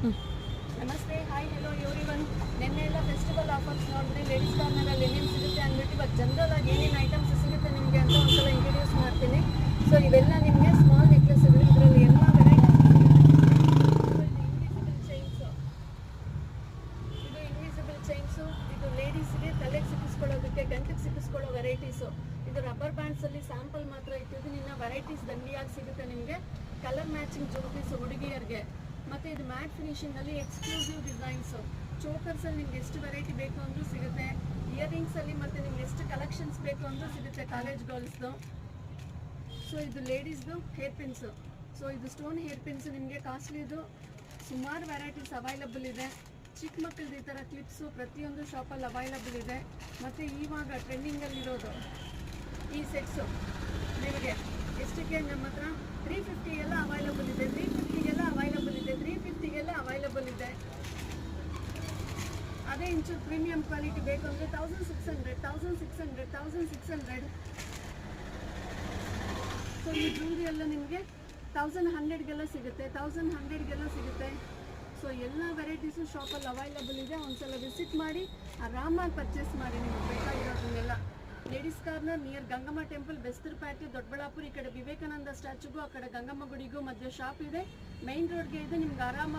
ನಮಸ್ತೆ, hi, hello everyone. ನಿನ್ನೆ ಎಲ್ಲ ಫೆಸ್ಟಿವಲ್ ಆಫರ್ಸ್ ನೋಡಿದ್ರೆ ಲೇಡೀಸ್ ಕಾರ್ನರಲ್ಲಿ ಏನೇನು ಸಿಗುತ್ತೆ ಅಂದ್ಬಿಟ್ಟು ಇವತ್ತು ಜನರಲ್ ಆಗಿ ಏನೇನು ಐಟಮ್ಸ್ ಸಿಗುತ್ತೆ ನಿಮಗೆ ಅಂತ ಒಂದ್ಸಲ ಇಂಟ್ರೊಡ್ಯೂಸ್ ಮಾಡ್ತೀನಿ. ಸೊ ಇವೆಲ್ಲ ನಿಮಗೆ ಸ್ಮಾಲ್ ನೆಕ್ಲೆಸ್ಗಳು, ಇದರಲ್ಲಿ ಎಲ್ಲ ಇನ್ವಿಸಿಬಲ್ ಚೈನ್ಸು, ಇದು ಲೇಡೀಸ್ಗೆ ತಲೆಗೆ ಸಿಕ್ಕಿಸ್ಕೊಳ್ಳೋದಕ್ಕೆ, ಗಂಟಿಗೆ ಸಿಕ್ಕಿಸ್ಕೊಳ್ಳೋ ವೆರೈಟೀಸು. ಇದು ರಬ್ಬರ್ ಬ್ಯಾಂಡ್ಸಲ್ಲಿ ಸ್ಯಾಂಪಲ್ ಮಾತ್ರ ಇಟ್ಟಿದ್ದು, ನಿನ್ನ ವೆರೈಟೀಸ್ ದಂಡಿಯಾಗಿ ಸಿಗುತ್ತೆ ನಿಮಗೆ. ಕಲರ್ ಮ್ಯಾಚಿಂಗ್ ಜ್ಯುವೆಲ್ರೀಸ್ ಹುಡುಗಿಯರಿಗೆ. ಮತ್ತು ಇದು ಮ್ಯಾಟ್ ಫಿನಿಶಿಂಗಲ್ಲಿ ಎಕ್ಸ್ಕ್ಲೂಸಿವ್ ಡಿಸೈನ್ಸು. ಚೋಕರ್ಸಲ್ಲಿ ನಿಮ್ಗೆ ಎಷ್ಟು ವೆರೈಟಿ ಬೇಕು ಅಂದರೂ ಸಿಗುತ್ತೆ. ಇಯರಿಂಗ್ಸಲ್ಲಿ ಮತ್ತು ನಿಮ್ಗೆ ಎಷ್ಟು ಕಲೆಕ್ಷನ್ಸ್ ಬೇಕು ಅಂದರೂ ಸಿಗುತ್ತೆ ಕಾಲೇಜ್ ಗರ್ಲ್ಸ್ದು. ಸೊ ಇದು ಲೇಡೀಸ್ದು ಹೇರ್ ಪಿನ್ಸು. ಸೊ ಇದು ಸ್ಟೋನ್ ಹೇರ್ ಪಿನ್ಸು ನಿಮಗೆ ಕಾಸ್ಟ್ಲಿದು. ಸುಮಾರು ವೆರೈಟೀಸ್ ಅವೈಲಬಲ್ ಇದೆ. ಚಿಕ್ಕ ಮಕ್ಕಳದ್ದು ಈ ಥರ ಕ್ಲಿಪ್ಸು ಪ್ರತಿಯೊಂದು ಶಾಪಲ್ಲಿ ಅವೈಲಬಲ್ ಇದೆ. ಮತ್ತು ಇವಾಗ ಟ್ರೆಂಡಿಂಗಲ್ಲಿರೋದು ಈ ಸೆಟ್ಸು ನಿಮಗೆ ಎಷ್ಟಕ್ಕೆ ನಮ್ಮ ಹತ್ರ 350 ಎಲ್ಲ ಅವೈಲಬಲ್ ಇದೆ, 350 ಅವೈಲಬಲ್ ಇದೆ, 350 ಅವೈಲಬಲ್ ಇದೆ. ಅದೇ ಇಂಚು ಪ್ರೀಮಿಯಂ ಕ್ವಾಲಿಟಿ ಬೇಕು ಅಂದರೆ 1600. ಸೊ ಈ ಜ್ಯೂರಿ ಎಲ್ಲ ನಿಮಗೆ 1100 ಸಿಗುತ್ತೆ, 1100 ಸಿಗುತ್ತೆ. ಸೊ ಎಲ್ಲ ವೆರೈಟೀಸು ಶಾಪಲ್ಲಿ ಅವೈಲಬಲ್ ಇದೆ. ಒಂದ್ಸಲ ವಿಸಿಟ್ ಮಾಡಿ ಆರಾಮಾಗಿ ಪರ್ಚೇಸ್ ಮಾಡಿ ನಿಮಗೆ ಬೇಕಾಗಿರೋದನ್ನೆಲ್ಲ. Ladies corner near Gangamma temple, Bestharapete, Doddaballapura. ಈ ಕಡೆ ವಿವೇಕಾನಂದ ಸ್ಟ್ಯಾಚ್ಯೂಗೂ ಆ ಕಡೆ ಗಂಗಮ್ಮ ಗುಡಿಗೂ ಮಧ್ಯೆ ಶಾಪ್ ಇದೆ. ಮೈನ್ ರೋಡ್ಗೆ ಇದೆ. ನಿಮ್ಗೆ ಆರಾಮ